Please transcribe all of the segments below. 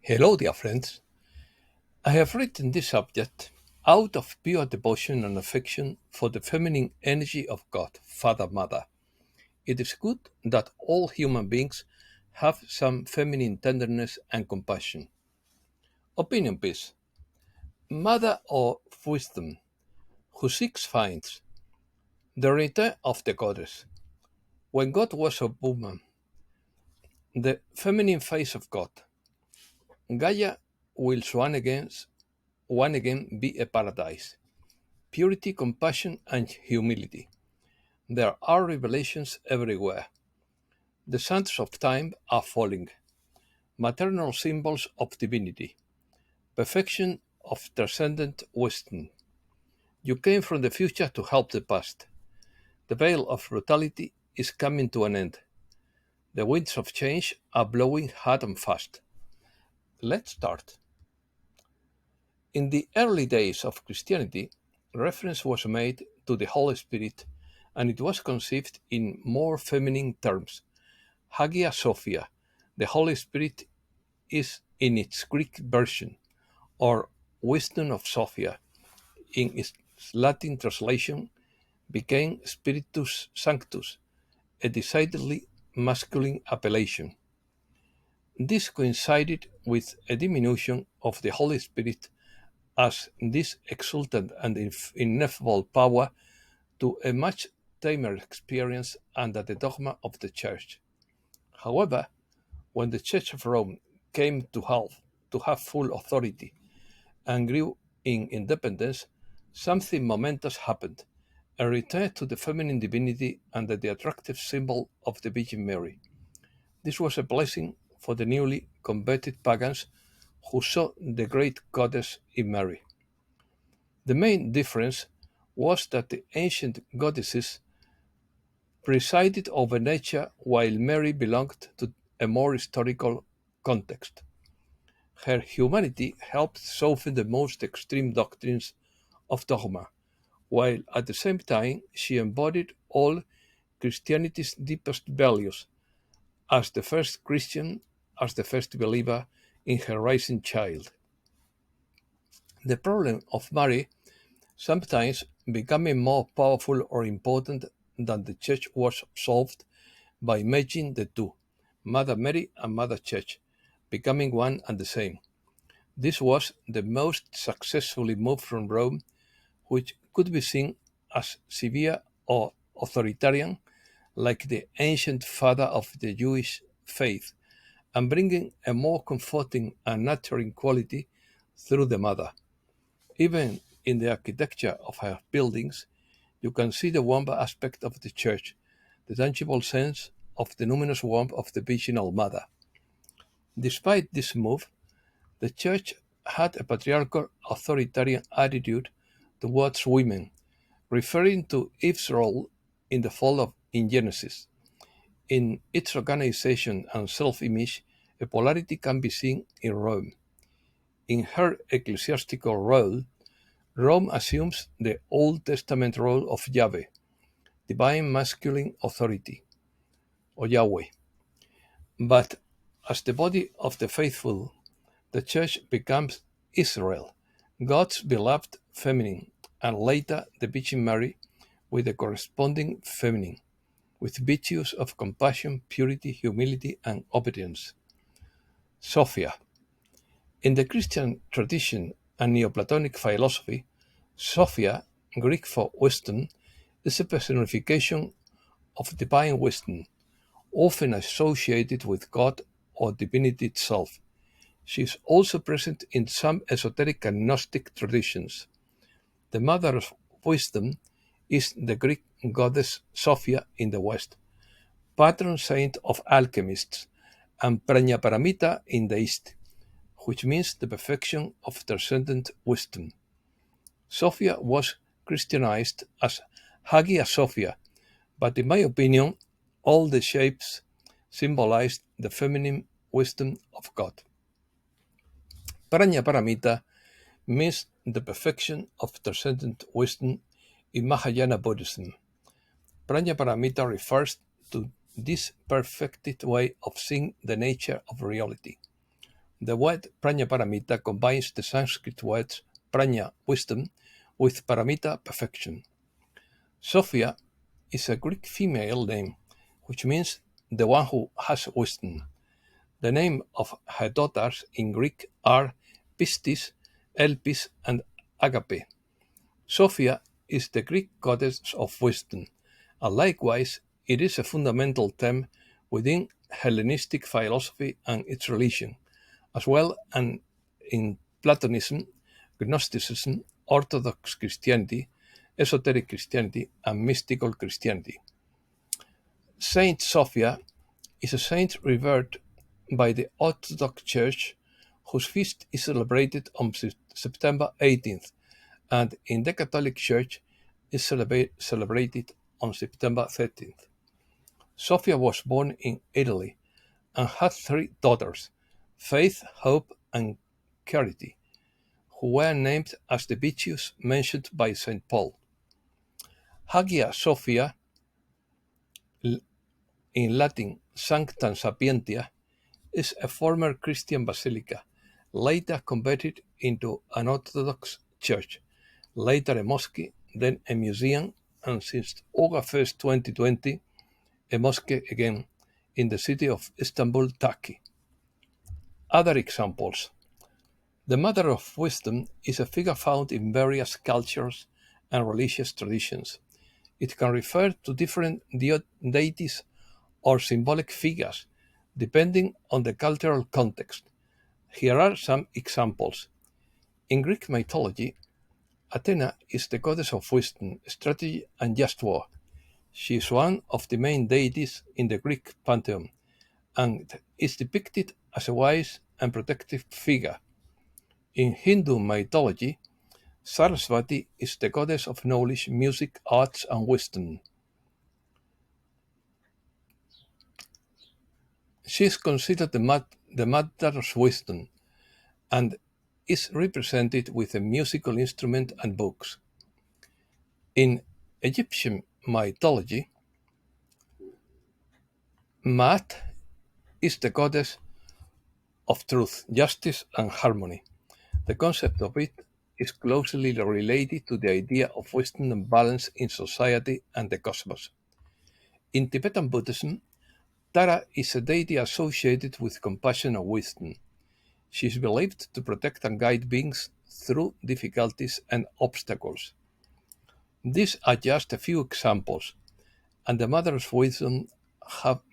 Hello, dear friends. I have written this subject out of pure devotion and affection for the feminine energy of God, Father, Mother. It is good that all human beings have some feminine tenderness and compassion. Opinion piece. Mother of wisdom, who seeks finds. The return of the goddess. When God was a woman, the feminine face of God. Gaia will one again be a paradise. Purity, compassion, and humility. There are revelations everywhere. The sands of time are falling. Maternal symbols of divinity. Perfection of transcendent wisdom. You came from the future to help the past. The veil of brutality is coming to an end. The winds of change are blowing hard and fast. Let's start. In the early days of Christianity, reference was made to the Holy Spirit, and it was conceived in more feminine terms. Hagia Sophia, the Holy Spirit, is in its Greek version, or Wisdom of Sophia, in its Latin translation, became Spiritus Sanctus, a decidedly masculine appellation. This coincided with a diminution of the Holy Spirit as this exultant and ineffable power to a much tamer experience under the dogma of the Church. However, when the Church of Rome came to have full authority and grew in independence, something momentous happened, a return to the feminine divinity under the attractive symbol of the Virgin Mary. This was a blessing for the newly converted pagans who saw the great goddess in Mary. The main difference was that the ancient goddesses presided over nature while Mary belonged to a more historical context. Her humanity helped soften the most extreme doctrines of dogma, while at the same time she embodied all Christianity's deepest values as the first Christian, as the first believer in her rising child. The problem of Mary sometimes becoming more powerful or important than the Church was solved by merging the two, Mother Mary and Mother Church, becoming one and the same. This was the most successfully move from Rome, which could be seen as severe or authoritarian, like the ancient father of the Jewish faith, and bringing a more comforting and nurturing quality through the mother. Even in the architecture of her buildings, you can see the warm aspect of the church, the tangible sense of the luminous warmth of the Virginal Mother. Despite this move, the church had a patriarchal authoritarian attitude towards women, referring to Eve's role in the fall in Genesis. In its organization and self-image, a polarity can be seen in Rome. In her ecclesiastical role, Rome assumes the Old Testament role of Yahweh, divine masculine authority, or Yahweh. But as the body of the faithful, the church becomes Israel, God's beloved feminine, and later the Virgin Mary with the corresponding feminine, with virtues of compassion, purity, humility, and obedience. Sophia. In the Christian tradition and Neoplatonic philosophy, Sophia, Greek for wisdom, is a personification of divine wisdom, often associated with God or divinity itself. She is also present in some esoteric and Gnostic traditions. The mother of wisdom is the Greek goddess Sophia in the West, patron saint of alchemists, and Prajnaparamita in the East, which means the perfection of transcendent wisdom. Sophia was Christianized as Hagia Sophia, but in my opinion, all the shapes symbolized the feminine wisdom of God. Prajnaparamita means the perfection of transcendent wisdom in Mahayana Buddhism. Prajnaparamita refers to this perfected way of seeing the nature of reality. The word Prajnaparamita combines the Sanskrit words Prajna, wisdom, with Paramita, perfection. Sophia is a Greek female name, which means the one who has wisdom. The name of her daughters in Greek are Pistis, Elpis, and Agape. Sophia is the Greek goddess of wisdom, and likewise it is a fundamental term within Hellenistic philosophy and its religion, as well as in Platonism, Gnosticism, Orthodox Christianity, Esoteric Christianity, and Mystical Christianity. Saint Sophia is a saint revered by the Orthodox Church, whose feast is celebrated on September 18th, and in the Catholic Church is celebrated on September 13th. Sophia was born in Italy and had three daughters, Faith, Hope, and Charity, who were named as the virtues mentioned by St. Paul. Hagia Sophia, in Latin Sancta Sapientia, is a former Christian basilica, later converted into an Orthodox church, later a mosque, then a museum, and since August 1st, 2020, a mosque again in the city of Istanbul, Turkey. Other examples. The Mother of Wisdom is a figure found in various cultures and religious traditions. It can refer to different deities or symbolic figures, depending on the cultural context. Here are some examples. In Greek mythology, Athena is the goddess of wisdom, strategy, and just war. She is one of the main deities in the Greek pantheon and is depicted as a wise and protective figure. In Hindu mythology, Sarasvati is the goddess of knowledge, music, arts, and wisdom. She is considered the mother of wisdom and is represented with a musical instrument and books. In Egyptian mythology, Maat is the goddess of truth, justice, and harmony. The concept of it is closely related to the idea of wisdom and balance in society and the cosmos. In Tibetan Buddhism, Tara is a deity associated with compassion and wisdom. She is believed to protect and guide beings through difficulties and obstacles. These are just a few examples, and the Mother of Wisdom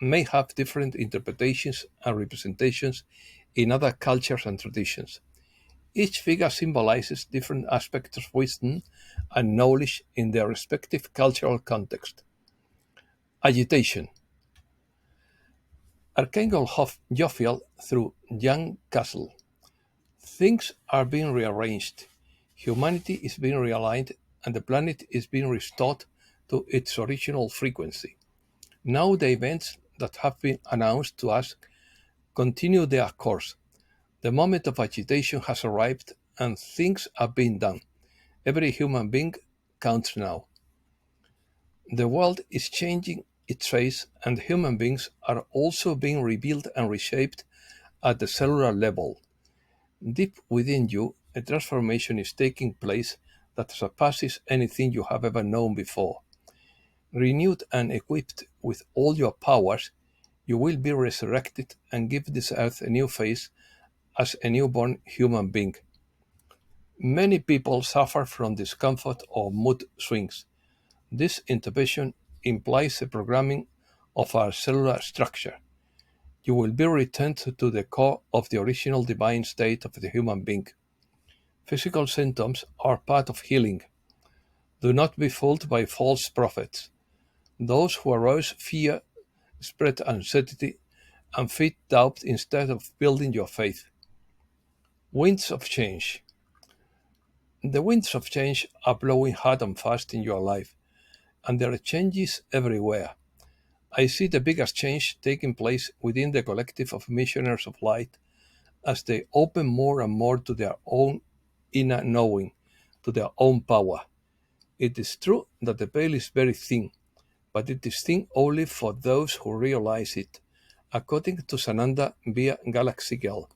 may have different interpretations and representations in other cultures and traditions. Each figure symbolizes different aspects of wisdom and knowledge in their respective cultural context. Agitation. Archangel Jophiel through Jan Castle. Things are being rearranged. Humanity is being realigned and the planet is being restored to its original frequency. Now the events that have been announced to us continue their course. The moment of agitation has arrived and things are being done. Every human being counts now. The world is changing its face and human beings are also being rebuilt and reshaped at the cellular level. Deep within you, a transformation is taking place that surpasses anything you have ever known before. Renewed and equipped with all your powers, you will be resurrected and give this earth a new face as a newborn human being. Many people suffer from discomfort or mood swings. This intervention implies a programming of our cellular structure. You will be returned to the core of the original divine state of the human being. Physical symptoms are part of healing. Do not be fooled by false prophets. Those who arouse fear, spread anxiety, and feed doubt instead of building your faith. Winds of change. The winds of change are blowing hard and fast in your life, and there are changes everywhere. I see the biggest change taking place within the collective of missionaries of light as they open more and more to their own inner knowing, to their own power. It is true that the veil is very thin, but it is thin only for those who realize it, according to Sananda via Galaxy Girl.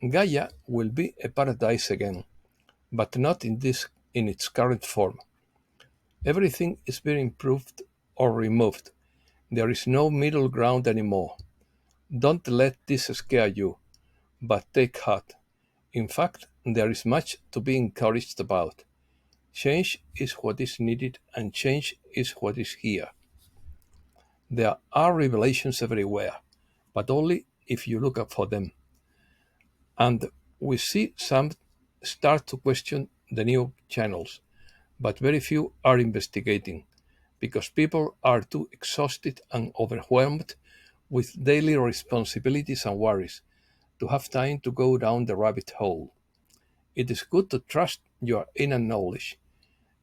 Gaia will be a paradise again, but not in its current form. Everything is being improved or removed. There is no middle ground anymore. Don't let this scare you, but take heart. In fact, there is much to be encouraged about. Change is what is needed, and change is what is here. There are revelations everywhere, but only if you look up for them. And we see some start to question the new channels, but very few are investigating because people are too exhausted and overwhelmed with daily responsibilities and worries to have time to go down the rabbit hole. It is good to trust your inner knowledge.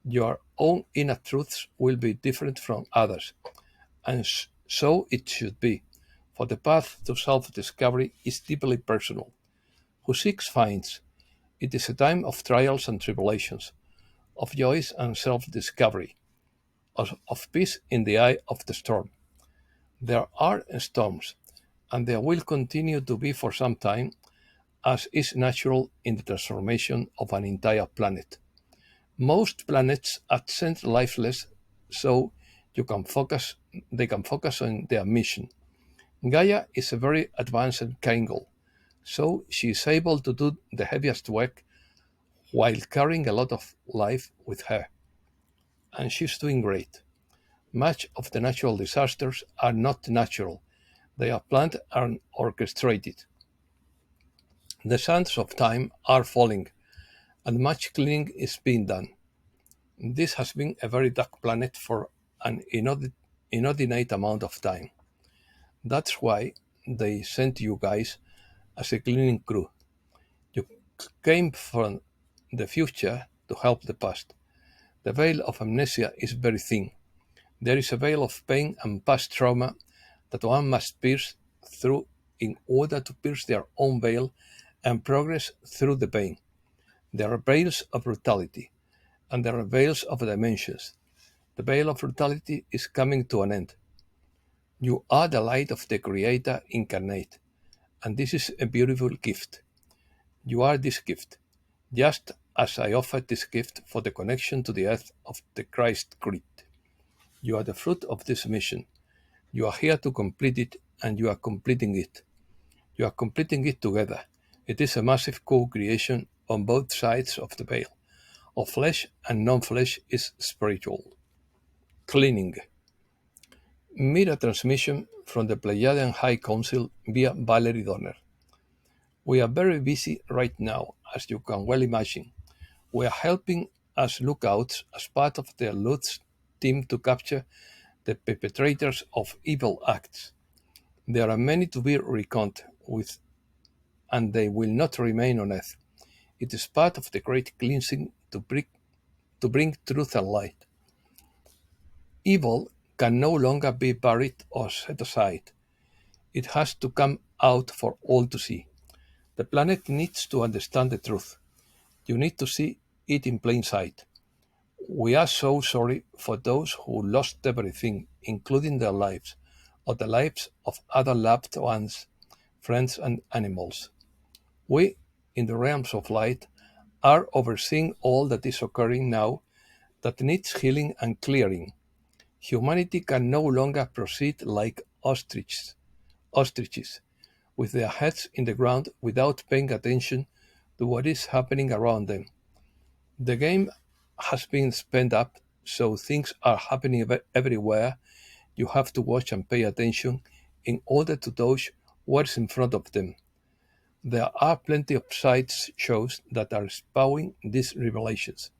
Your own inner truths will be different from others, and so it should be, for the path to self discovery is deeply personal. Who seeks finds. It is a time of trials and tribulations, of joys and self discovery, of peace in the eye of the storm. There are storms, and there will continue to be for some time, as is natural in the transformation of an entire planet. Most planets ascend lifeless so you can focus they can focus on their mission. Gaia is a very advanced Kangol, so she is able to do the heaviest work while carrying a lot of life with her. And she's doing great. Much of the natural disasters are not natural. They are planned and orchestrated. The sands of time are falling, and much cleaning is being done. This has been a very dark planet for an inordinate amount of time. That's why they sent you guys as a cleaning crew. You came from the future to help the past. The veil of amnesia is very thin. There is a veil of pain and past trauma that one must pierce through in order to pierce their own veil and progress through the pain. There are veils of brutality, and there are veils of dimensions. The veil of brutality is coming to an end. You are the light of the Creator incarnate, and this is a beautiful gift. You are this gift, just as I offered this gift for the connection to the earth of the Christ creed. You are the fruit of this mission. You are here to complete it, and you are completing it. You are completing it together. It is a massive co-creation on both sides of the veil. Of flesh and non-flesh is spiritual. Cleaning. Mirror transmission from the Pleiadian High Council via Valerie Donner. We are very busy right now, as you can well imagine. We are helping as lookouts as part of the Lutz team to capture the perpetrators of evil acts. There are many to be reckoned with, and they will not remain on earth. It is part of the great cleansing to bring truth and light. Evil can no longer be buried or set aside. It has to come out for all to see. The planet needs to understand the truth. You need to see it in plain sight. We are so sorry for those who lost everything, including their lives, or the lives of other loved ones, friends, and animals. We, in the realms of light, are overseeing all that is occurring now that needs healing and clearing. Humanity can no longer proceed like ostriches, with their heads in the ground without paying attention to what is happening around them. The game has been sped up, so things are happening everywhere. You have to watch and pay attention in order to dodge what's in front of them. There are plenty of side shows that are spouting these revelations.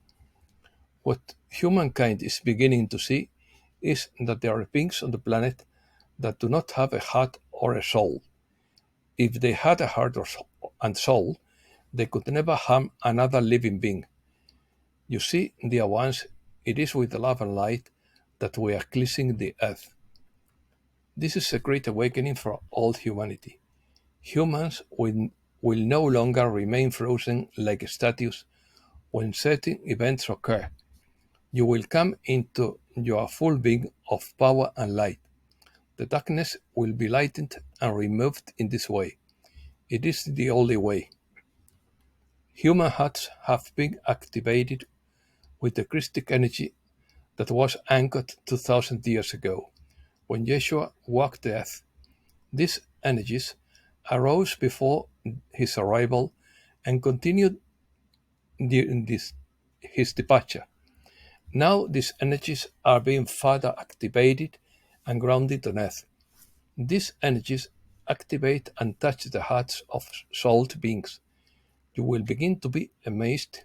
What humankind is beginning to see is that there are beings on the planet that do not have a heart or a soul. If they had a heart and soul, they could never harm another living being. You see, dear ones, it is with love and light that we are cleansing the earth. This is a great awakening for all humanity. Humans will no longer remain frozen like statues when certain events occur. You will come into your full being of power and light. The darkness will be lightened and removed in this way. It is the only way. Human hearts have been activated with the Christic energy that was anchored 2000 years ago when Yeshua walked the earth. These energies arose before his arrival and continued during his departure. Now these energies are being further activated and grounded on earth. These energies activate and touch the hearts of souled beings. You will begin to be amazed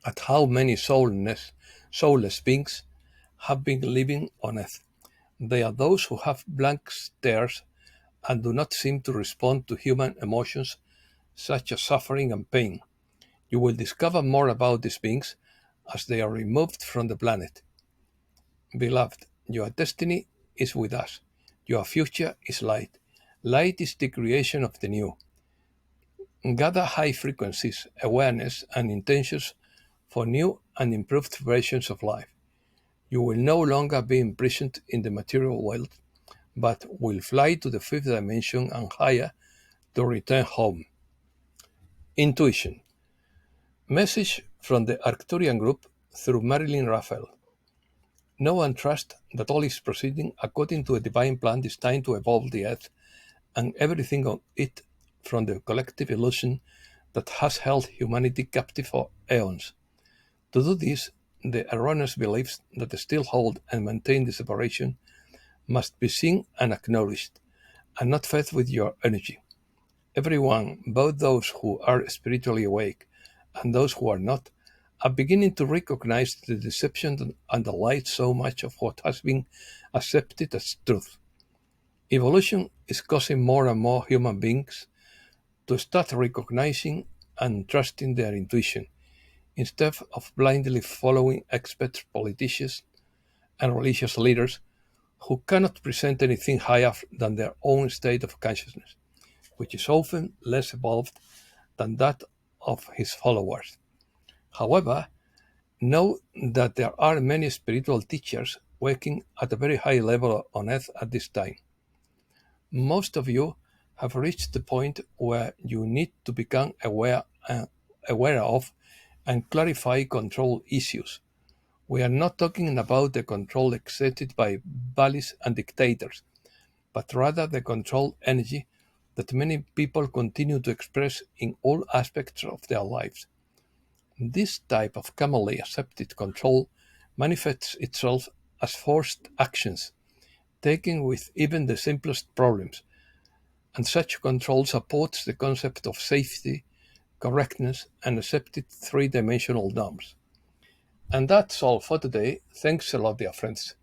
at how many soulless beings have been living on earth. They are those who have blank stares and do not seem to respond to human emotions such as suffering and pain. You will discover more about these beings as they are removed from the planet. Beloved, your destiny is with us. Your future is light. Light is the creation of the new. Gather high frequencies, awareness, and intentions for new and improved versions of life. You will no longer be imprisoned in the material world, but will fly to the fifth dimension and higher to return home. Intuition. Message from the Arcturian group through Marilyn Raphael. Know and trust that all is proceeding according to a divine plan destined to evolve the earth and everything on it from the collective illusion that has held humanity captive for aeons. To do this, the erroneous beliefs that still hold and maintain the separation must be seen and acknowledged, and not fed with your energy. Everyone, both those who are spiritually awake and those who are not, are beginning to recognize the deception that underlies so much of what has been accepted as truth. Evolution is causing more and more human beings to start recognizing and trusting their intuition, instead of blindly following expert politicians and religious leaders who cannot present anything higher than their own state of consciousness, which is often less evolved than that of his followers. However, know that there are many spiritual teachers working at a very high level on earth at this time. Most of you have reached the point where you need to become aware of and clarify control issues. We are not talking about the control exerted by bullies and dictators, but rather the control energy that many people continue to express in all aspects of their lives. This type of commonly accepted control manifests itself as forced actions, taken with even the simplest problems, and such control supports the concept of safety, correctness, and accepted three-dimensional norms. And that's all for today. Thanks a lot, dear friends.